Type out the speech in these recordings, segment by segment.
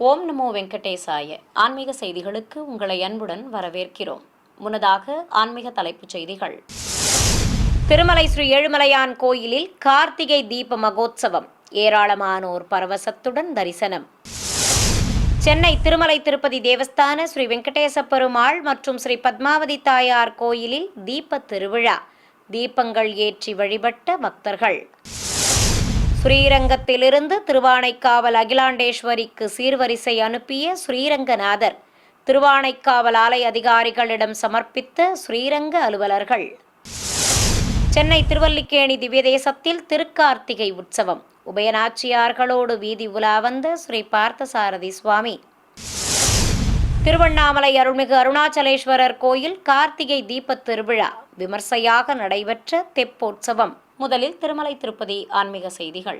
ஓம் நமோ வெங்கடேசாய. ஆன்மீக செய்திகளுக்கு உங்களை அன்புடன் வரவேற்கிறோம். முன்னதாக ஆன்மீக தலைப்புச் செய்திகள். திருமலை ஸ்ரீ ஏழுமலையான் கோயிலில் கார்த்திகை தீப மகோத்சவம். ஏராளமானோர் பரவசத்துடன் தரிசனம். சென்னை திருமலை திருப்பதி தேவஸ்தான ஸ்ரீ வெங்கடேச பெருமாள் மற்றும் ஸ்ரீ பத்மாவதி தாயார் கோயிலில் தீப திருவிழா. தீபங்கள் ஏற்றி வழிபட்ட பக்தர்கள். ஸ்ரீரங்கத்திலிருந்து திருவானைக்காவல் அகிலாண்டேஸ்வரிக்கு சீர்வரிசை அனுப்பிய ஸ்ரீரங்கநாதர். திருவானைக்காவல் ஆலய அதிகாரிகளிடம் சமர்ப்பித்த ஸ்ரீரங்க அலுவலர்கள். சென்னை திருவல்லிக்கேணி திவ்யதேசத்தில் திருக்கார்த்திகை உற்சவம். உபயநாச்சியார்களோடு வீதி உலா வந்த ஸ்ரீ பார்த்தசாரதி சுவாமி. திருவண்ணாமலை அருள்மிகு அருணாச்சலேஸ்வரர் கோயில் கார்த்திகை தீபத் திருவிழா விமர்சையாக நடைபெற்ற தெப்போற்சவம். முதலில் திருமலை திருப்பதி ஆன்மீக செய்திகள்.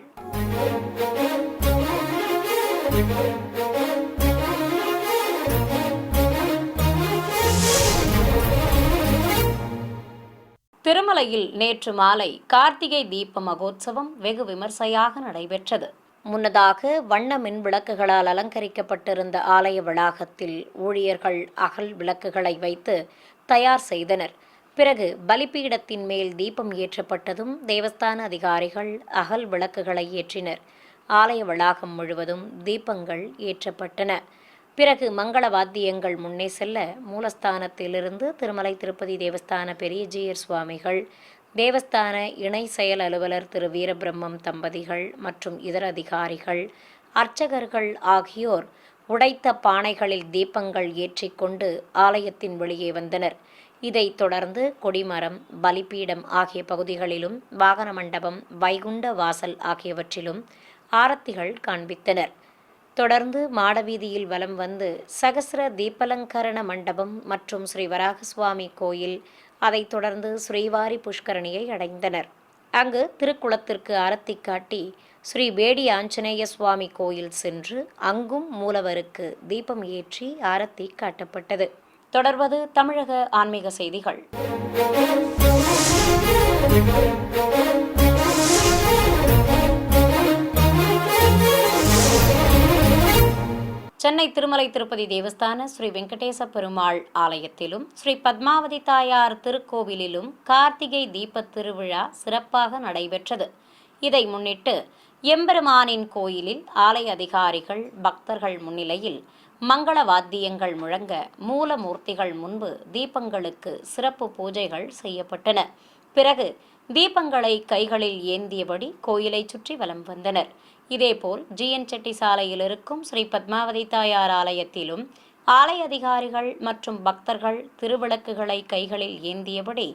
திருமலையில் நேற்று மாலை கார்த்திகை தீப மகோத்சவம் வெகு விமர்சையாக நடைபெற்றது. முன்னதாக வண்ண மின் விளக்குகளால் அலங்கரிக்கப்பட்டிருந்த ஆலய வளாகத்தில் ஊழியர்கள் அகல் விளக்குகளை வைத்து தயார் செய்தனர். பிறகு பலிபீடத்தின் மேல் தீபம் ஏற்றப்பட்டதும் தேவஸ்தான அதிகாரிகள் அகல் விளக்குகளை ஏற்றினர். ஆலய வளாகம் முழுவதும் தீபங்கள் ஏற்றப்பட்டன. பிறகு மங்கள வாத்தியங்கள் முன்னே செல்ல மூலஸ்தானத்திலிருந்து திருமலை திருப்பதி தேவஸ்தான பெரியஜீயர் சுவாமிகள், தேவஸ்தான இணை செயல் அலுவலர் திரு வீரபிரம்மம் தம்பதிகள் மற்றும் இதர அதிகாரிகள், அர்ச்சகர்கள் ஆகியோர் உடைத்த பானைகளில் தீபங்கள் ஏற்றிக்கொண்டு ஆலயத்தின் வெளியே வந்தனர். இதைத் தொடர்ந்து கொடிமரம், பலிபீடம் ஆகிய பகுதிகளிலும் வாகன மண்டபம், வைகுண்ட வாசல் ஆகியவற்றிலும் ஆரத்திகள் காண்பித்தனர். தொடர்ந்து மாடவீதியில் வலம் வந்து சகஸ்ர தீபலங்கரண மண்டபம் மற்றும் ஸ்ரீ வராகசுவாமி கோயில், அதைத் தொடர்ந்து ஸ்ரீவாரி புஷ்கரணியை அடைந்தனர். அங்கு திருக்குளத்திற்கு ஆரத்தி காட்டி ஸ்ரீ வேடி ஆஞ்சநேய சுவாமி கோயில் சென்று அங்கும் மூலவருக்கு தீபம் ஏற்றி ஆரத்தி காட்டப்பட்டது. தொடர்வது தமிழக ஆன்மீக செய்திகள். சென்னை திருமலை திருப்பதி தேவஸ்தான ஸ்ரீ வெங்கடேச பெருமாள் ஆலயத்திலும் ஸ்ரீ பத்மாவதி தாயார் திருக்கோவிலிலும் கார்த்திகை தீபத் திருவிழா சிறப்பாக நடைபெற்றது. இதை முன்னிட்டு எம்பெருமானின் கோயிலில் ஆலய அதிகாரிகள் பக்தர்கள் முன்னிலையில் மங்கள வாத்தியங்கள் முழங்க மூலமூர்த்திகள் முன்பு தீபங்களுக்கு சிறப்பு பூஜைகள் செய்யப்பட்டன. பிறகு தீபங்களை கைகளில் ஏந்தியபடி கோயிலை சுற்றி வலம் வந்தனர். இதேபோல் ஜிஎன் செட்டி சாலையில் இருக்கும் ஸ்ரீ பத்மாவதி தாயார் ஆலயத்திலும் ஆலய அதிகாரிகள் மற்றும் பக்தர்கள் திருவிளக்குகளை கைகளில் ஏந்தியபடி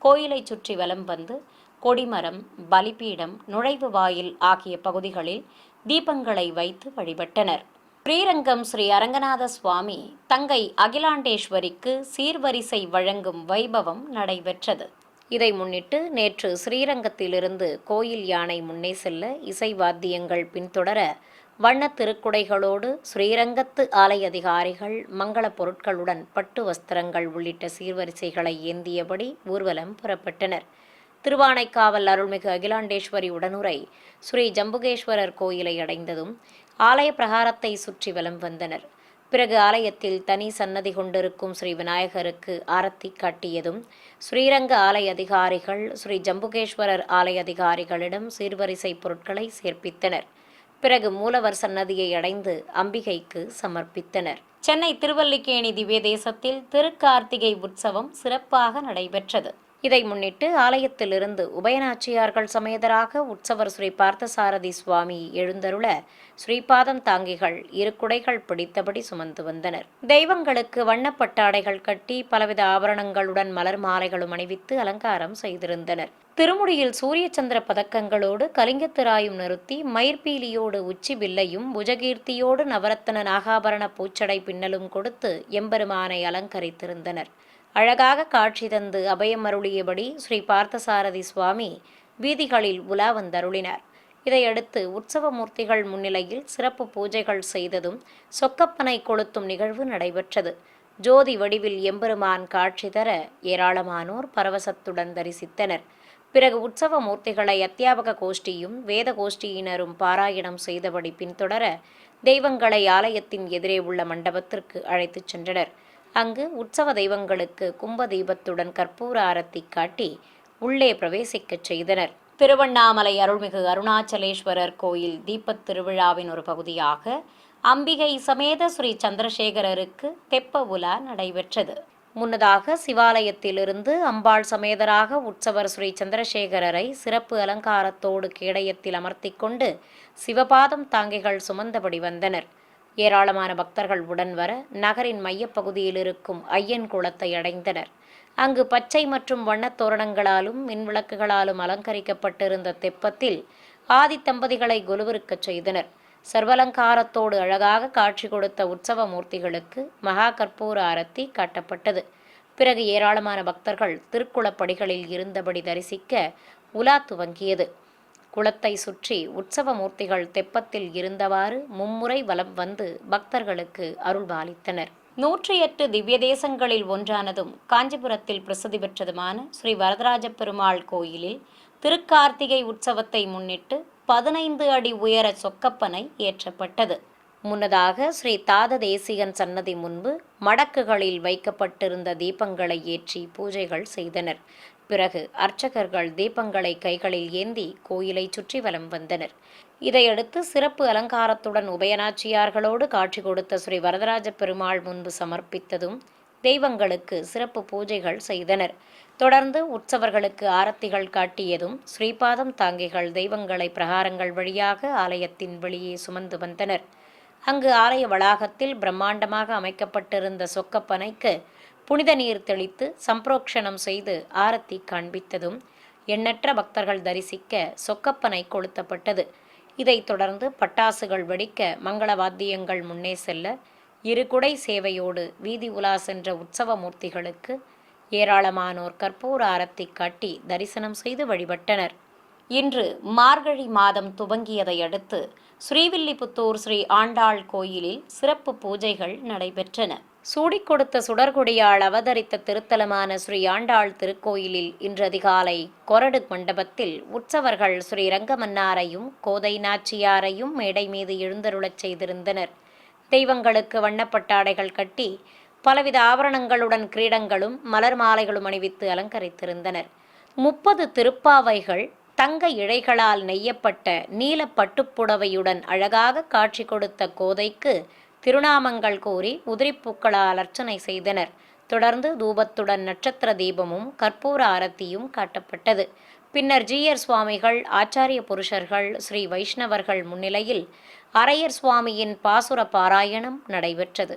கோயிலை சுற்றி வலம் வந்து கொடிமரம், பலிபீடம், நுழைவு வாயில் ஆகிய பகுதிகளில் தீபங்களை வைத்து வழிபட்டனர். ஸ்ரீரங்கம் ஸ்ரீ அரங்கநாத சுவாமி தங்கை அகிலாண்டேஸ்வரிக்கு சீர்வரிசை வழங்கும் வைபவம் நடைபெற்றது. இதை முன்னிட்டு நேற்று ஸ்ரீரங்கத்திலிருந்து கோயில் யானை முன்னே செல்ல இசை வாத்தியங்கள் பின்தொடர வண்ண திருக்குடைகளோடு ஸ்ரீரங்கத்து ஆலய அதிகாரிகள் மங்கள பொருட்களுடன் பட்டு வஸ்திரங்கள் உள்ளிட்ட சீர்வரிசைகளை ஏந்தியபடி ஊர்வலம் புறப்பட்டனர். திருவானைக்காவல் அருள்மிகு அகிலாண்டேஸ்வரி உடனுரை ஸ்ரீ ஜம்புகேஸ்வரர் கோயிலை அடைந்ததும் ஆலய பிரகாரத்தை சுற்றி வலம் வந்தனர். பிறகு ஆலயத்தில் தனி சன்னதி கொண்டிருக்கும் ஸ்ரீ விநாயகருக்கு ஆரத்தி காட்டியதும் ஸ்ரீரங்க ஆலய அதிகாரிகள் ஸ்ரீ ஜம்புகேஸ்வரர் ஆலய அதிகாரிகளிடம் சீர்வரிசை பொருட்களை சேர்ப்பித்தனர். பிறகு மூலவர் சன்னதியை அடைந்து அம்பிகைக்கு சமர்ப்பித்தனர். சென்னை திருவல்லிக்கேணி திவ்யதேசத்தில் திருக்கார்த்திகை உற்சவம் சிறப்பாக நடைபெற்றது. இதை முன்னிட்டு ஆலயத்திலிருந்து உபயநாச்சியார்கள் சமேதராக உற்சவர் ஸ்ரீ பார்த்தசாரதி சுவாமி எழுந்தருள ஸ்ரீபாதம் தாங்கிகள் இரு குடைகள் பிடித்தபடி சுமந்து வந்தனர். தெய்வங்களுக்கு வண்ணப்பட்டாடைகள் கட்டி பலவித ஆபரணங்களுடன் மலர் மாலைகளும் அணிவித்து அலங்காரம் செய்திருந்தனர். திருமுடியில் சூரிய சந்திர பதக்கங்களோடு கலிங்கத்திராயும் நிறுத்தி மயிர்பீலியோடு உச்சி வில்லையும் புஜகீர்த்தியோடு நவரத்தன நாகாபரண பூச்சடை பின்னலும் கொடுத்து எம்பெருமானை அலங்கரித்திருந்தனர். அழகாக காட்சி தந்து அபயம் அருளியபடி ஸ்ரீ பார்த்தசாரதி சுவாமி வீதிகளில் உலா வந்தருளினார். இதையடுத்து உற்சவ மூர்த்திகள் முன்னிலையில் சிறப்பு பூஜைகள் செய்ததும் சொக்கப்பனை கொளுத்தும் நிகழ்வு நடைபெற்றது. ஜோதி வடிவில் எம்பெருமான் காட்சி தர ஏராளமானோர் பரவசத்துடன் தரிசித்தனர். பிறகு உற்சவ மூர்த்திகளை அத்தியாபக கோஷ்டியும் வேத கோஷ்டியினரும் பாராயணம் செய்தபடி பின்தொடர தெய்வங்களை ஆலயத்தின் எதிரே உள்ள மண்டபத்திற்கு அழைத்துச் சென்றனர். அங்கு உற்சவ தெய்வங்களுக்கு கும்ப தீபத்துடன் கற்பூர ஆரத்தி காட்டி உள்ளே பிரவேசிக்கச் செய்தனர். திருவண்ணாமலை அருள்மிகு அருணாச்சலேஸ்வரர் கோயில் தீபத் திருவிழாவின் ஒரு பகுதியாக அம்பிகை சமேத ஸ்ரீ சந்திரசேகரருக்கு தெப்ப உலா நடைபெற்றது. முன்னதாக சிவாலயத்திலிருந்து அம்பாள் சமேதராக உற்சவர் ஸ்ரீ சந்திரசேகரரை சிறப்பு அலங்காரத்தோடு கேடயத்தில் அமர்த்தி கொண்டு சிவபாதம் தாங்கிகள் சுமந்தபடி வந்தனர். ஏராளமான பக்தர்கள் உடன் வர நகரின் மையப்பகுதியில் இருக்கும் ஐயன் குளத்தை அடைந்தனர். அங்கு பச்சை மற்றும் வண்ணத் தோரணங்களாலும் மின்விளக்குகளாலும் அலங்கரிக்கப்பட்டிருந்த தெப்பத்தில் ஆதி தம்பதிகளை கொலுவிருக்கச் செய்தனர். சர்வலங்காரத்தோடு அழகாக காட்சி கொடுத்த உற்சவ மூர்த்திகளுக்கு மகா கற்பூர ஆரத்தி காட்டப்பட்டது. பிறகு ஏராளமான பக்தர்கள் திருக்குளப்படிகளில் இருந்தபடி தரிசிக்க உலா துவங்கியது. குளத்தை சுற்றி உற்சவ மூர்த்திகள் தெப்பத்தில் இருந்தவாறு மும்முறை வலம் வந்து பக்தர்களுக்கு அருள்பாலித்தனர். 108 திவ்ய தேசங்களில் ஒன்றானதும் காஞ்சிபுரத்தில் பிரசித்தி பெற்றதுமான ஸ்ரீ வரதராஜ பெருமாள் கோயிலில் திருக்கார்த்திகை உற்சவத்தை முன்னிட்டு 15 அடி உயர சொக்கப்பனை ஏற்றப்பட்டது. முன்னதாக ஸ்ரீ தாத தேசிகன் சன்னதி முன்பு மடக்குகளில் வைக்கப்பட்டிருந்த தீபங்களை ஏற்றி பூஜைகள் செய்தனர். பிறகு அர்ச்சகர்கள் தீபங்களை கைகளில் ஏந்தி கோயிலை சுற்றி வலம் வந்தனர். இதையடுத்து சிறப்பு அலங்காரத்துடன் உபயநாச்சியார்களோடு காட்சி கொடுத்த ஸ்ரீ வரதராஜ பெருமாள் முன்பு சமர்ப்பித்ததும் தெய்வங்களுக்கு சிறப்பு பூஜைகள் செய்தனர். தொடர்ந்து உற்சவர்களுக்கு ஆரத்திகள் காட்டியதும் ஸ்ரீபாதம் தாங்கிகள் தெய்வங்களை பிரகாரங்கள் வழியாக ஆலயத்தின் வெளியே சுமந்து வந்தனர். அங்கு ஆலய வளாகத்தில் பிரம்மாண்டமாக அமைக்கப்பட்டிருந்த சொக்கப்பனைக்கு புனித நீர் தெளித்து சம்பிரோக்ஷணம் செய்து ஆரத்தி காண்பித்ததும் எண்ணற்ற பக்தர்கள் தரிசிக்க சொக்கப்பனை கொளுத்தப்பட்டது. இதைத் தொடர்ந்து பட்டாசுகள் வெடிக்க மங்கள வாத்தியங்கள் முன்னே செல்ல இருகுடை சேவையோடு வீதி உலா சென்ற உற்சவ மூர்த்திகளுக்கு ஏராளமானோர் கற்பூர ஆரத்தி காட்டி தரிசனம் செய்து வழிபட்டனர். இன்று மார்கழி மாதம் துவங்கியதை அடுத்து ஸ்ரீவில்லிபுத்தூர் ஸ்ரீ ஆண்டாள் கோயிலில் சிறப்பு பூஜைகள் நடைபெற்றன. சூடிக் கொடுத்த சுடர்கொடியால் அவதரித்த திருத்தலமான ஸ்ரீ ஆண்டாள் திருக்கோயிலில் இன்று அதிகாலை கொரடு மண்டபத்தில் உற்சவர்கள் ஸ்ரீ ரங்கமன்னாரையும் கோதை நாச்சியாரையும் மேடை மீது எழுந்தருளச் செய்திருந்தனர். தெய்வங்களுக்கு வண்ணப்பட்டாடைகள் கட்டி பலவித ஆபரணங்களுடன் கிரீடங்களும் மலர் மாலைகளும் அணிவித்து அலங்கரித்திருந்தனர். 30 திருப்பாவைகள் தங்க இழைகளால் நெய்யப்பட்ட நீல பட்டுப்புடவையுடன் அழகாக காட்சி கொடுத்த கோதைக்கு திருநாமங்கள் கூறி உதிரிப்பூக்களால் அர்ச்சனை செய்தனர். தொடர்ந்து தூபத்துடன் நட்சத்திர தீபமும் கற்பூர ஆரத்தியும் காட்டப்பட்டது. பின்னர் ஜீயர் சுவாமிகள், ஆச்சாரிய புருஷர்கள், ஸ்ரீ வைஷ்ணவர்கள் முன்னிலையில் அரையர் சுவாமியின் பாசுர பாராயணம் நடைபெற்றது.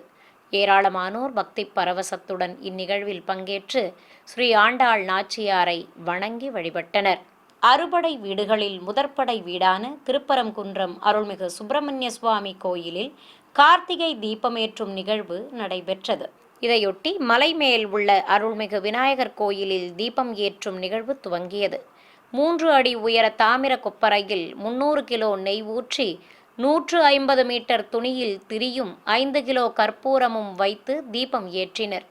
ஏராளமானோர் பக்தி பரவசத்துடன் இந்நிகழ்வில் பங்கேற்று ஸ்ரீ ஆண்டாள் நாச்சியாரை வணங்கி வழிபட்டனர். அறுபடை வீடுகளில் முதற்படை வீடான திருப்பரங்குன்றம் அருள்மிகு சுப்பிரமணிய சுவாமி கோயிலில் கார்த்திகை தீபமேற்றும் நிகழ்வு நடைபெற்றது. இதையொட்டி மலை மேல் உள்ள அருள்மிகு விநாயகர் கோயிலில் தீபம் ஏற்றும் நிகழ்வு துவங்கியது. 3 அடி உயர தாமிர கொப்பரையில் 300 கிலோ நெய் ஊற்றி 150 மீட்டர் துணியில் திரியும் 5 கிலோ கற்பூரமும் வைத்து தீபம் ஏற்றினர்.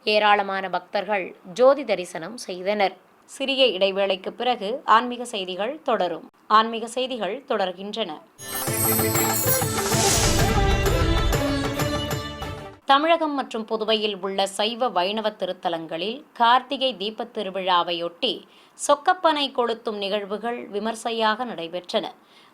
ஏராளமான பக்தர்கள் ஜோதி தரிசனம் செய்தனர். சிறிய இடைவேளைக்கு பிறகு ஆன்மீக செய்திகள் தொடரும். ஆன்மீக செய்திகள் தொடர்கின்றன. தமிழகம் மற்றும் புதுவையில் உள்ள சைவ வைணவ திருத்தலங்களில் கார்த்திகை தீபத் திருவிழாவையொட்டி சொக்கப்பனை கொளுத்தும் நிகழ்வுகள் விமர்சையாக நடைபெற்றன.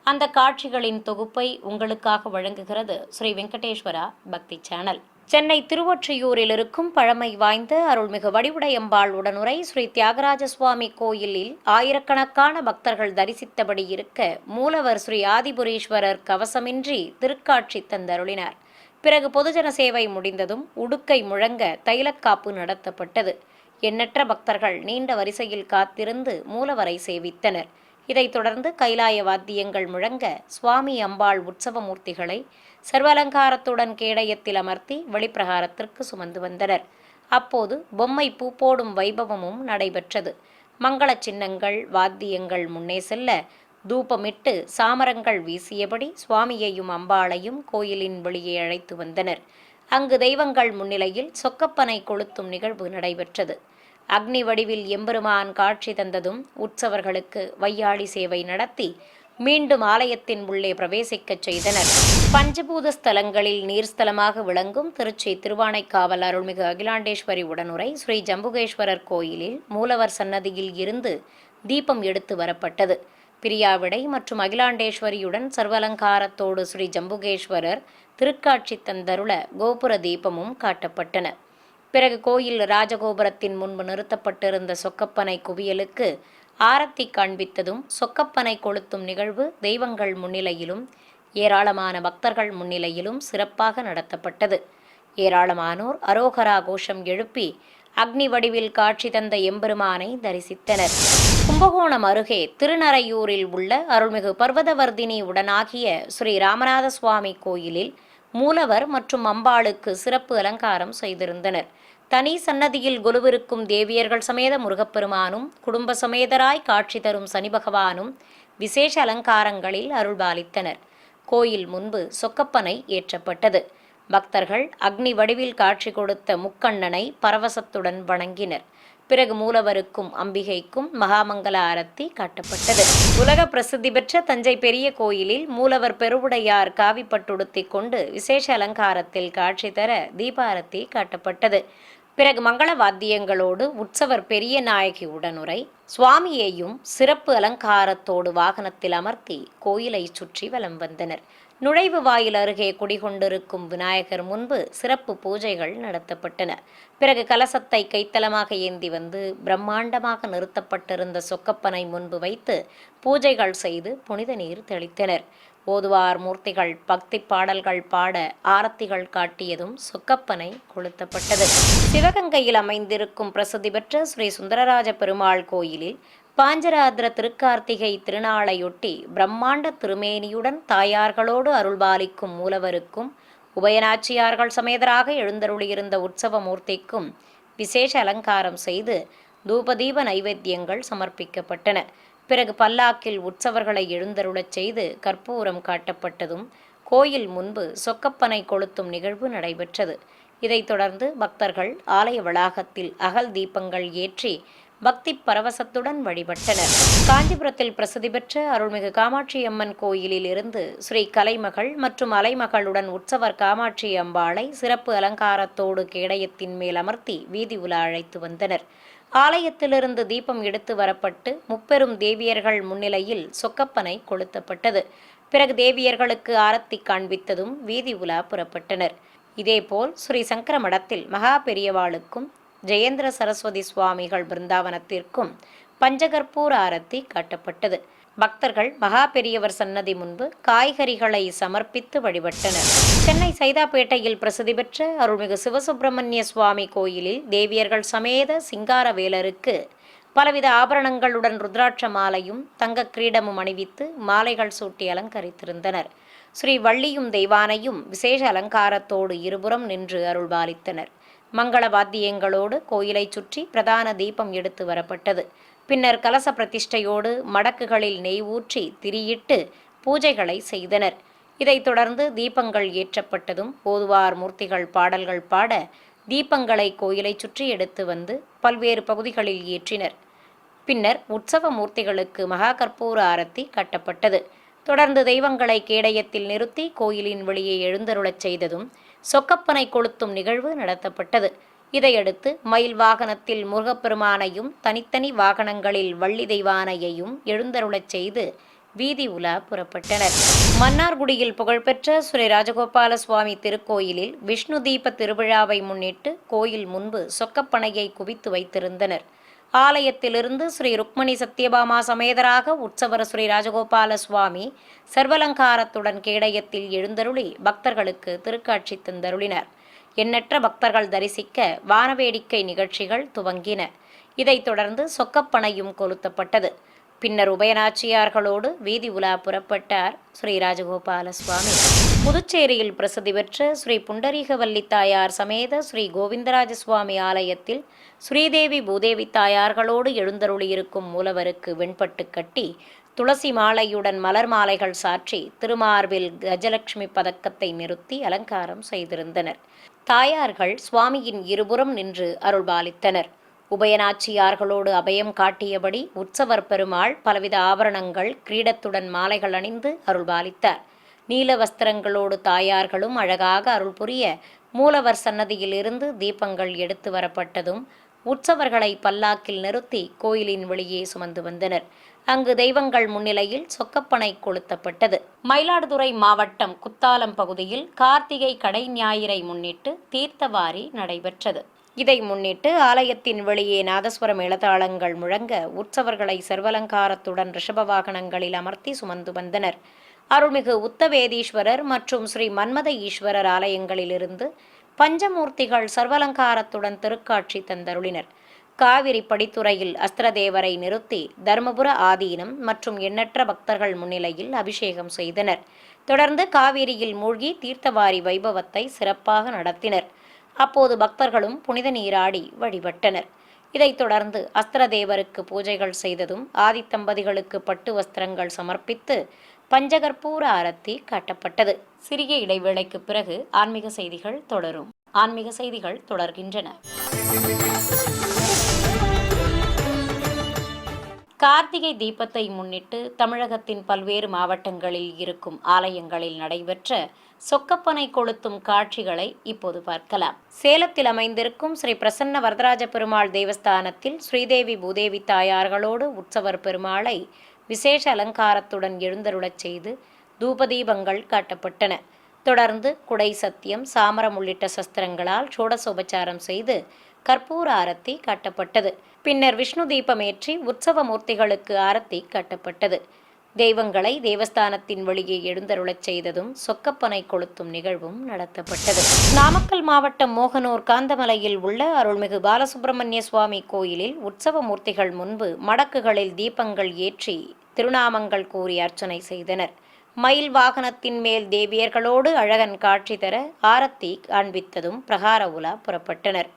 அந்த காட்சிகளின் தொகுப்பை உங்களுக்காக வழங்குகிறது ஸ்ரீ வெங்கடேஸ்வரா பக்தி சேனல். சென்னை திருவொற்றியூரில் இருக்கும் பழமை வாய்ந்த அருள்மிகு வடிவுடையம்பாள் உடனுரை ஸ்ரீ தியாகராஜ சுவாமி கோயிலில் ஆயிரக்கணக்கான பக்தர்கள் தரிசித்தபடி இருக்க மூலவர் ஸ்ரீ ஆதிபுரீஸ்வரர் கவசமின்றி திருக்காட்சி தந்தருளினார். பிறகு பொதுஜன சேவை முடிந்ததும் உடுக்கை முழங்க தைலக்காப்பு நடத்தப்பட்டது. எண்ணற்ற பக்தர்கள் நீண்ட வரிசையில் காத்திருந்து மூலவரை சேவித்தனர். இதைத் தொடர்ந்து கைலாய வாத்தியங்கள் முழங்க சுவாமி அம்பாள் உற்சவ மூர்த்திகளை சர்வலங்காரத்துடன் கேடயத்தில் அமர்த்தி வெளிப்பிரகாரத்திற்கு சுமந்து வந்தனர். அப்போது பொம்மை பூ போடும் வைபவமும் நடைபெற்றது. மங்கள சின்னங்கள் வாத்தியங்கள் முன்னே செல்ல தூபமிட்டு சாமரங்கள் வீசியபடி சுவாமியையும் அம்பாளையும் கோயிலின் வெளியே அழைத்து வந்தனர். அங்கு தெய்வங்கள் முன்னிலையில் சொக்கப்பனை கொளுத்தும் நிகழ்வு நடைபெற்றது. அக்னி வடிவில் எம்பெருமான் காட்சி தந்ததும் உற்சவர்களுக்கு வையாளி சேவை நடத்தி மீண்டும் ஆலயத்தின் உள்ளே பிரவேசிக்கச் செய்தனர். பஞ்சபூத ஸ்தலங்களில் நீர்ஸ்தலமாக விளங்கும் திருச்சி திருவானைக்காவல் அருள்மிகு அகிலாண்டேஸ்வரி உடனுரை ஸ்ரீ ஜம்புகேஸ்வரர் கோயிலில் மூலவர் சன்னதியில் இருந்து தீபம் எடுத்து வரப்பட்டது. பிரியாவிடை மற்றும் அகிலாண்டேஸ்வரியுடன் சர்வலங்காரத்தோடு ஸ்ரீ ஜம்புகேஸ்வரர் திருக்காட்சி தந்தருள கோபுர தீபமும் காட்டப்பட்டன. பிறகு கோயில் ராஜகோபுரத்தின் முன்பு நிறுத்தப்பட்டிருந்த சொக்கப்பனை குவியலுக்கு ஆரத்தி காண்பித்ததும் சொக்கப்பனை கொளுத்தும் நிகழ்வு தெய்வங்கள் முன்னிலையிலும் ஏராளமான பக்தர்கள் முன்னிலையிலும் சிறப்பாக நடத்தப்பட்டது. ஏராளமானோர் அரோகரா கோஷம் எழுப்பி அக்னி வடிவில் காட்சி தந்த எம்பெருமானை தரிசித்தனர். கும்பகோணம் அருகே திருநறையூரில் உள்ள அருள்மிகு பர்வதவர்தினி உடனாகிய ஸ்ரீ ராமநாத சுவாமி கோயிலில் மூலவர் மற்றும் அம்பாளுக்கு சிறப்பு அலங்காரம் செய்திருந்தனர். தனி சன்னதியில் கொலுவிருக்கும் தேவியர்கள் சமேத முருகப்பெருமானும் குடும்ப சமேதராய் காட்சி தரும் சனி பகவானும் விசேஷ அலங்காரங்களில் அருள்பாலித்தனர். கோயில் முன்பு சொக்கப்பனை ஏற்றப்பட்டது. பக்தர்கள் அக்னி வடிவில் காட்சி கொடுத்த முக்கண்ணனை பரவசத்துடன் வணங்கினர். பிறகு மூலவருக்கும் அம்பிகைக்கும் மகாமங்கல ஆரத்தி காட்டப்பட்டது. உலக பிரசித்தி பெற்ற தஞ்சை பெரிய கோயிலில் மூலவர் பெருவுடையார் காவிப்பட்டுடுத்தி கொண்டு விசேஷ அலங்காரத்தில் காட்சி தர தீபாரத்தி காட்டப்பட்டது. பிறகு மங்கள வாத்தியங்களோடு உற்சவர் பெரிய நாயகி உடனுரை சுவாமியையும் சிறப்பு அலங்காரத்தோடு வாகனத்தில் அமர்த்தி கோயிலை சுற்றி வலம் வந்தனர். நுழைவு வாயில் அருகே குடிகொண்டிருக்கும் விநாயகர் முன்பு சிறப்பு பூஜைகள் நடத்தப்பட்டன. பிறகு கலசத்தை கைத்தலமாக ஏந்தி வந்து பிரம்மாண்டமாக நிறுத்தப்பட்டிருந்த சொக்கப்பனை முன்பு வைத்து பூஜைகள் செய்து புனித நீர் தெளித்தனர். ஓதுவார் மூர்த்திகள் பக்தி பாடல்கள் பாட ஆரத்திகள் காட்டியதும் சொக்கப்பனை கொளுத்தப்பட்டது. சிவகங்கையில் அமைந்திருக்கும் பிரசித்தி பெற்ற ஸ்ரீ சுந்தரராஜ பெருமாள் கோயிலில் பாஞ்சராத்திர திருக்கார்த்திகை திருநாளையொட்டி பிரம்மாண்ட திருமேனியுடன் தாயார்களோடு அருள்பாலிக்கும் மூலவருக்கும் உபயநாச்சியார்கள் சமேதராக எழுந்தருளியிருந்த உற்சவ மூர்த்திக்கும் விசேஷ அலங்காரம் செய்து தூபதீப நைவேத்தியங்கள் சமர்ப்பிக்கப்பட்டன. பிறகு பல்லாக்கில் உற்சவர்களை எழுந்தருளச் செய்து கற்பூரம் காட்டப்பட்டதும் கோயில் முன்பு சொக்கப்பனை கொளுத்தும் நிகழ்வு நடைபெற்றது. இதைத் தொடர்ந்து பக்தர்கள் ஆலய வளாகத்தில் அகல் தீபங்கள் ஏற்றி பக்தி பரவசத்துடன் வழிபட்டனர். காஞ்சிபுரத்தில் பிரசித்தி பெற்ற அருள்மிகு காமாட்சி அம்மன் கோயிலில் இருந்து ஸ்ரீ கலைமகள் மற்றும் அலைமகளுடன் உற்சவர் காமாட்சி அம்பாளை சிறப்பு அலங்காரத்தோடு கேடயத்தின் மேல் அமர்த்தி வீதி உலா அழைத்து வந்தனர். ஆலயத்திலிருந்து தீபம் எடுத்து வரப்பட்டு முப்பெரும் தேவியர்கள் முன்னிலையில் சொக்கப்பனை கொளுத்தப்பட்டது. பிறகு தேவியர்களுக்கு ஆரத்தி காண்பித்ததும் வீதி உலா புறப்பட்டனர். இதேபோல் ஸ்ரீ சங்கர மடத்தில் மகா பெரியவாளுக்கும் ஜெயேந்திர சரஸ்வதி சுவாமிகள் பிருந்தாவனத்திற்கும் பஞ்சகற்பூர ஆரத்தி காட்டப்பட்டது. பக்தர்கள் மகா பெரியவர் சன்னதி முன்பு காய்கறிகளை சமர்ப்பித்து வழிபட்டனர். சென்னை சைதாப்பேட்டையில் பிரசித்தி பெற்ற அருள்மிகு சிவசுப்பிரமணிய சுவாமி கோயிலில் தேவியர்கள் சமேத சிங்காரவேலருக்கு பலவித ஆபரணங்களுடன் ருத்ராட்ச மாலையும் தங்க கிரீடமும் அணிவித்து மாலைகள் சூட்டி அலங்கரித்திருந்தனர். ஸ்ரீ வள்ளியும் தெய்வானையும் விசேஷ அலங்காரத்தோடு இருபுறம் நின்று அருள்பாலித்தனர். மங்கள வாத்தியங்களோடு கோயிலை சுற்றி பிரதான தீபம் எடுத்து வரப்பட்டது. பின்னர் கலச பிரதிஷ்டையோடு மடக்குகளில் நெய் ஊற்றி திரியிட்டு பூஜைகளை செய்தனர். இதைத் தொடர்ந்து தீபங்கள் ஏற்றப்பட்டதும் ஓதுவார் மூர்த்திகள் பாடல்கள் பாட தீபங்களை கோயிலை சுற்றி எடுத்து வந்து பல்வேறு பகுதிகளில் ஏற்றினர். பின்னர் உற்சவ மூர்த்திகளுக்கு மகா கற்பூர ஆரத்தி காட்டப்பட்டது. தொடர்ந்து தெய்வங்களை கேடயத்தில் நிறுத்தி கோயிலின் வெளியே எழுந்தருளச் செய்ததும் சொக்கப்பனை கொளுத்தும் நிகழ்வு நடத்தப்பட்டது. இதையடுத்து மயில் வாகனத்தில் முருகப்பெருமானையும் தனித்தனி வாகனங்களில் வள்ளி தெய்வானையையும் எழுந்தருளச் செய்து வீதி உலா புறப்பட்டனர். மன்னார்குடியில் புகழ்பெற்ற ஸ்ரீ ராஜகோபால சுவாமி திருக்கோயிலில் விஷ்ணு தீப திருவிழாவை முன்னிட்டு கோயில் முன்பு சொக்கப்பனையை குவித்து வைத்திருந்தனர். ஆலயத்திலிருந்து ஸ்ரீ ருக்மணி சத்யபாமா சமேதராக உற்சவர் ஸ்ரீ ராஜகோபால சுவாமி சர்வலங்காரத்துடன் கேடயத்தில் எழுந்தருளி பக்தர்களுக்கு திருக்காட்சி தந்தருளினர். எண்ணற்ற பக்தர்கள் தரிசிக்க வானவேடிக்கை நிகழ்ச்சிகள் துவங்கின. இதைத் தொடர்ந்து சொக்கப்பனையும் கொளுத்தப்பட்டது. பின்னர் உபயநாச்சியார்களோடு வீதி உலா புறப்பட்டார் ஸ்ரீ ராஜகோபால சுவாமி. புதுச்சேரியில் பிரசித்தி பெற்ற ஸ்ரீ புண்டரீகவல்லி தாயார் சமேத ஸ்ரீ கோவிந்தராஜ சுவாமி ஆலயத்தில் ஸ்ரீதேவி பூதேவி தாயார்களோடு எழுந்தருளியிருக்கும் மூலவருக்கு வெண்பட்டு கட்டி துளசி மாலையுடன் மலர் மாலைகள் சாற்றி திருமார்பில் கஜலட்சுமி பதக்கத்தை நிறுத்தி அலங்காரம் செய்திருந்தனர். தாயார்கள் சுவாமியின் இருபுறம் நின்று அருள்பாலித்தனர். உபயநாச்சியார்களோடு அபயம் காட்டியபடி உற்சவர் பெருமாள் பலவித ஆபரணங்கள் கிரீடத்துடன் மாலைகள் அணிந்து அருள்பாலித்தார். நீல வஸ்திரங்களோடு தாயார்களும் அழகாக அருள் புரிய மூலவர் சன்னதியில் இருந்து தீபங்கள் எடுத்து வரப்பட்டதும் உற்சவர்களை பல்லாக்கில் நிறுத்தி கோயிலின் வெளியே சுமந்து வந்தனர். அங்கு தெய்வங்கள் முன்னிலையில் சொக்கப்பனை கொளுத்தப்பட்டது. மயிலாடுதுறை மாவட்டம் குத்தாலம் பகுதியில் கார்த்திகை கடை ஞாயிறை முன்னிட்டு தீர்த்தவாரி நடைபெற்றது. இதை முன்னிட்டு ஆலயத்தின் வெளியே நாதஸ்வர மேளதாளங்கள் முழங்க உற்சவர்களை சர்வலங்காரத்துடன் ரிஷப வாகனங்களில் அமர்த்தி சுமந்து வந்தனர். அருள்மிகு உத்தவேதீஸ்வரர் மற்றும் ஸ்ரீ மன்மத ஈஸ்வரர் ஆலயங்களிலிருந்து பஞ்சமூர்த்திகள் சர்வலங்காரத்துடன் திருக்காட்சி தந்தருளினர். காவிரி படித்துறையில் அஸ்திரதேவரை நிறுத்தி தர்மபுர ஆதீனம் மற்றும் எண்ணற்ற பக்தர்கள் முன்னிலையில் அபிஷேகம் செய்தனர். தொடர்ந்து காவிரியில் மூழ்கி தீர்த்தவாரி வைபவத்தை சிறப்பாக நடத்தினர். அப்போது பக்தர்களும் புனித நீராடி வழிபட்டனர். இதைத் தொடர்ந்து அஸ்திரதேவருக்கு பூஜைகள் செய்ததும் ஆதித்தம்பதிகளுக்கு பட்டு வஸ்திரங்கள் சமர்ப்பித்து பஞ்சகற்பூர ஆரத்தி காட்டப்பட்டது. சிறிய இடைவேளைக்கு பிறகு ஆன்மீக செய்திகள் தொடரும். ஆன்மீக செய்திகள் தொடர்கின்றன. கார்த்திகை தீபத்தை முன்னிட்டு தமிழகத்தின் பல்வேறு மாவட்டங்களில் இருக்கும் ஆலயங்களில் நடைபெற்ற சொக்கப்பனை கொளுத்தும் காட்சிகளை இப்போது பார்க்கலாம். சேலத்தில் அமைந்திருக்கும் ஸ்ரீ பிரசன்ன வரதராஜ பெருமாள் தேவஸ்தானத்தில் ஸ்ரீதேவி பூதேவி தாயார்களோடு உற்சவர் பெருமாளை விசேஷ அலங்காரத்துடன் எழுந்தருளச் செய்து தூபதீபங்கள் காட்டப்பட்டன. தொடர்ந்து குடை சத்தியம், சாமரம் உள்ளிட்ட சஸ்திரங்களால் ஷோடசோபச்சாரம் செய்து கற்பூர ஆரத்தி காட்டப்பட்டது. பின்னர் விஷ்ணு தீபமேற்றி உற்சவ மூர்த்திகளுக்கு ஆரத்தி காட்டப்பட்டது. தெய்வங்களை தேவஸ்தானத்தின் வெளியே எழுந்தருளச் செய்ததும் சொக்கப்பனை கொளுத்தும் நிகழ்வும் நடத்தப்பட்டது. நாமக்கல் மாவட்டம் மோகனூர் காந்தமலையில் உள்ள அருள்மிகு பாலசுப்பிரமணிய சுவாமி கோயிலில் உற்சவ மூர்த்திகள் முன்பு மடக்குகளில் தீபங்கள் ஏற்றி திருநாமங்கள் கூறி அர்ச்சனை செய்தனர். மயில் வாகனத்தின் மேல் தேவியர்களோடு அழகன் காட்சி தர ஆரத்தி காண்பித்ததும் பிரகார உலா புறப்பட்டனர்.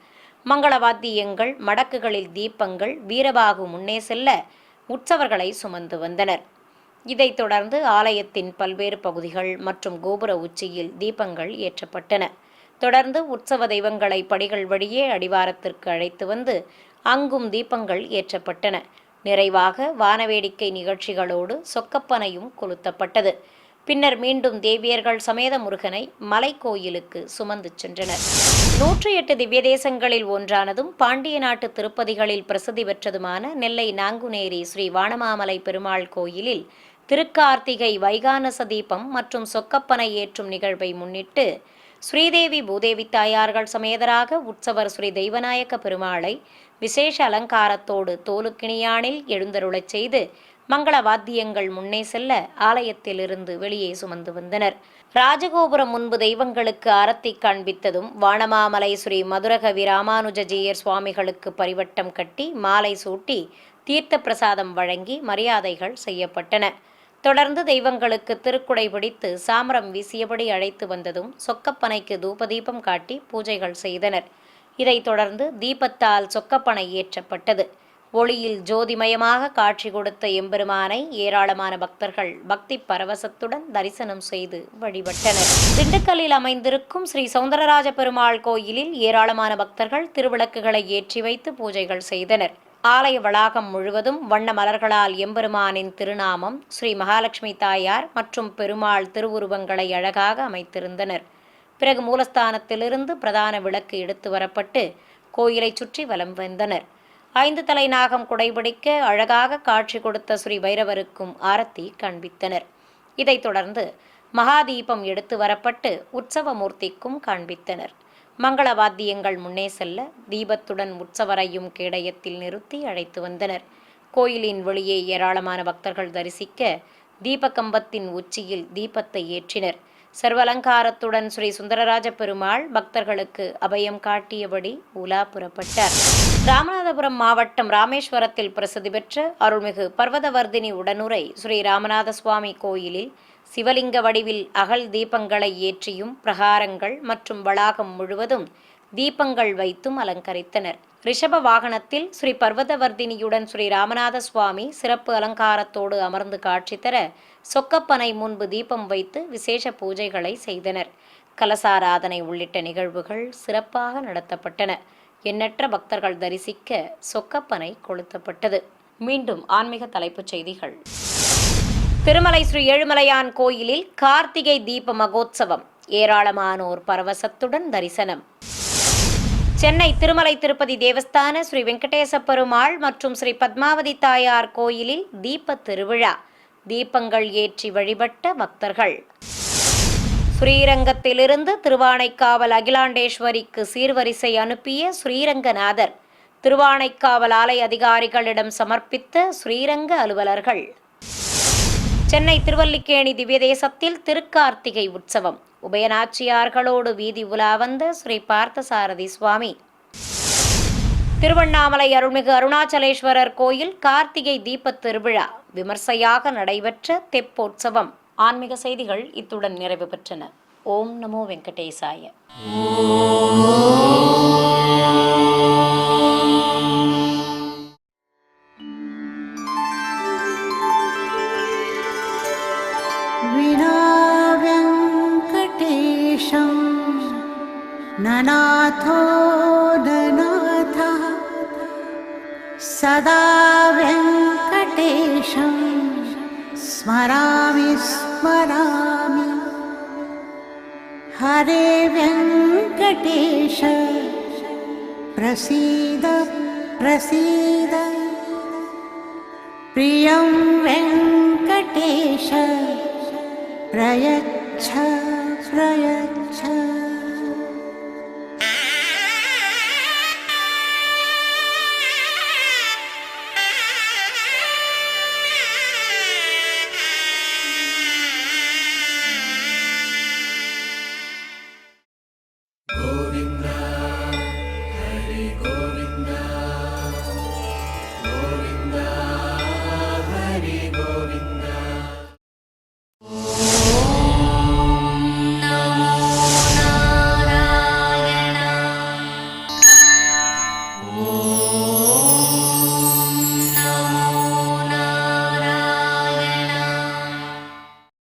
மங்களவாத்தியங்கள், மடக்குகளில் தீபங்கள், வீரபாகு முன்னே செல்ல உற்சவர்களை சுமந்து வந்தனர். இதைத் தொடர்ந்து ஆலயத்தின் பல்வேறு பகுதிகள் மற்றும் கோபுர உச்சியில் தீபங்கள் ஏற்றப்பட்டன. தொடர்ந்து உற்சவ தெய்வங்களை படிகள் வழியே அடிவாரத்திற்கு அழைத்து வந்து அங்கும் தீபங்கள் ஏற்றப்பட்டன. நிறைவாக வானவேடிக்கை நிகழ்ச்சிகளோடு சொக்கப்பனையும் கொளுத்தப்பட்டது. பின்னர் மீண்டும் தேவியர்கள் சமேத முருகனை மலை கோயிலுக்கு சுமந்து சென்றனர். 108 திவ்ய தேசங்களில் ஒன்றானதும் பாண்டிய நாட்டு திருப்பதிகளில் பிரசித்தி பெற்றதுமான நெல்லை நாங்குநேரி ஸ்ரீ வானமாமலை பெருமாள் கோயிலில் திருக்கார்த்திகை வைகானச தீபம் மற்றும் சொக்கப்பனை ஏற்றும் நிகழ்வை முன்னிட்டு ஸ்ரீதேவி பூதேவி தாயார்கள் சமேதராக உற்சவர் ஸ்ரீ தெய்வநாயக்க பெருமாளை விசேஷ அலங்காரத்தோடு தோலுக்கிணியானில் எழுந்தருளச் செய்து மங்கள வாத்தியங்கள் முன்னே செல்ல ஆலயத்திலிருந்து வெளியே சுமந்து வந்தனர். ராஜகோபுரம் முன்பு தெய்வங்களுக்கு ஆரத்தி காண்பித்ததும் வானமாமலை ஸ்ரீ மதுரகவி ராமானுஜஜீயர் சுவாமிகளுக்கு பரிவட்டம் கட்டி மாலை சூட்டி தீர்த்த பிரசாதம் வழங்கி மரியாதைகள் செய்யப்பட்டன. தொடர்ந்து தெய்வங்களுக்கு திருக்குடை பிடித்து சாமரம் வீசியபடி அழைத்து வந்ததும் சொக்கப்பனைக்கு தூபதீபம் காட்டி பூஜைகள் செய்தனர். இதைத் தொடர்ந்து தீபத்தால் சொக்கப்பனை ஏற்றப்பட்டது. ஒளியில் ஜோதிமயமாக காட்சி கொடுத்த எம்பெருமானை ஏராளமான பக்தர்கள் பக்தி பரவசத்துடன் தரிசனம் செய்து வழிபட்டனர். திண்டுக்கல்லில் அமைந்திருக்கும் ஸ்ரீ சௌந்தரராஜ பெருமாள் கோயிலில் ஏராளமான பக்தர்கள் திருவிளக்குகளை ஏற்றி வைத்து பூஜைகள் செய்தனர். ஆலய வளாகம் முழுவதும் வண்ண மலர்களால் எம்பெருமானின் திருநாமம், ஸ்ரீ மகாலட்சுமி தாயார் மற்றும் பெருமாள் திருவுருவங்களை அழகாக அமைத்திருந்தனர். பிறகு மூலஸ்தானத்திலிருந்து பிரதான விளக்கு எடுத்து வரப்பட்டு கோயிலை சுற்றி வலம் வந்தனர். 5 தலை நாகம் குடைபிடிக்க அழகாக காட்சி கொடுத்த ஸ்ரீ பைரவருக்கும் ஆரத்தி காண்பித்தனர். இதைத் தொடர்ந்து மகாதீபம் எடுத்து வரப்பட்டு உற்சவ மூர்த்திக்கும் காண்பித்தனர். மங்கள வாத்தியங்கள் முன்னே செல்ல தீபத்துடன் உற்சவரையும் கேடயத்தில் நிறுத்தி அழைத்து வந்தனர். கோயிலின் வெளியே ஏராளமான பக்தர்கள் தரிசிக்க தீபகம்பத்தின் உச்சியில் தீபத்தை ஏற்றினர். சர்வலங்காரத்துடன் ஸ்ரீ சுந்தரராஜ பெருமாள் பக்தர்களுக்கு அபயம் காட்டியபடி உலா புறப்பட்டார். ராமநாதபுரம் மாவட்டம் ராமேஸ்வரத்தில் பிரசித்தி பெற்ற அருள்மிகு பர்வதவர்தினி உடனுரை ஸ்ரீ ராமநாத சுவாமி கோயிலில் சிவலிங்க வடிவில் அகல் தீபங்களை ஏற்றியும் பிரகாரங்கள் மற்றும் வளாகம் முழுவதும் தீபங்கள் வைத்தும் அலங்கரித்தனர். ரிஷப வாகனத்தில் ஸ்ரீ பர்வதவர்தினியுடன் ஸ்ரீ ராமநாத சுவாமி சிறப்பு அலங்காரத்தோடு அமர்ந்து காட்சி தர சொக்கப்பனை முன்பு தீபம் வைத்து விசேஷ பூஜைகளை செய்தனர். கலசாராதனை உள்ளிட்ட நிகழ்வுகள் சிறப்பாக நடத்தப்பட்டன. எண்ணற்ற பக்தர்கள் தரிசிக்க சொக்கப்பனை கொளுத்தப்பட்டது. மீண்டும் ஆன்மீக தலைப்புச் செய்திகள். திருமலை ஸ்ரீ ஏழுமலையான் கோயிலில் கார்த்திகை தீப மகோத்சவம். ஏராளமானோர் பரவசத்துடன் தரிசனம். சென்னை திருமலை திருப்பதி தேவஸ்தான ஸ்ரீ வெங்கடேச பெருமாள் மற்றும் ஸ்ரீ பத்மாவதி தாயார் கோயிலில் தீப திருவிழா. தீபங்கள் ஏற்றி வழிபட்ட பக்தர்கள். ஸ்ரீரங்கத்திலிருந்து திருவானைக்காவல் அகிலாண்டேஸ்வரிக்கு சீர்வரிசை அனுப்பிய ஸ்ரீரங்கநாதர். திருவானைக்காவல் ஆலய அதிகாரிகளிடம் சமர்ப்பித்த ஸ்ரீரங்க அலுவலர்கள். சென்னை திருவல்லிக்கேணி திவ்யதேசத்தில் திருக்கார்த்திகை உற்சவம். உபயநாச்சியார்களோடு வீதி உலா வந்த ஸ்ரீ பார்த்தசாரதி சுவாமி. திருவண்ணாமலை அருள்மிகு அருணாச்சலேஸ்வரர் கோயில் கார்த்திகை தீபத் திருவிழா விமர்சையாக நடைபெற்ற தெப்போற்சவம். ஆன்மீக செய்திகள் இத்துடன் நிறைவு பெற்றன. ஓம் நமோ வெங்கடேசாய. ननाथो ननाथः सदा वेङ्कटेशं स्मरामि स्मरामि. हरे वेङ्कटेश प्रसीद प्रसीद. प्रियं वेङ्कटेश प्रयच्छ प्रयच्छ.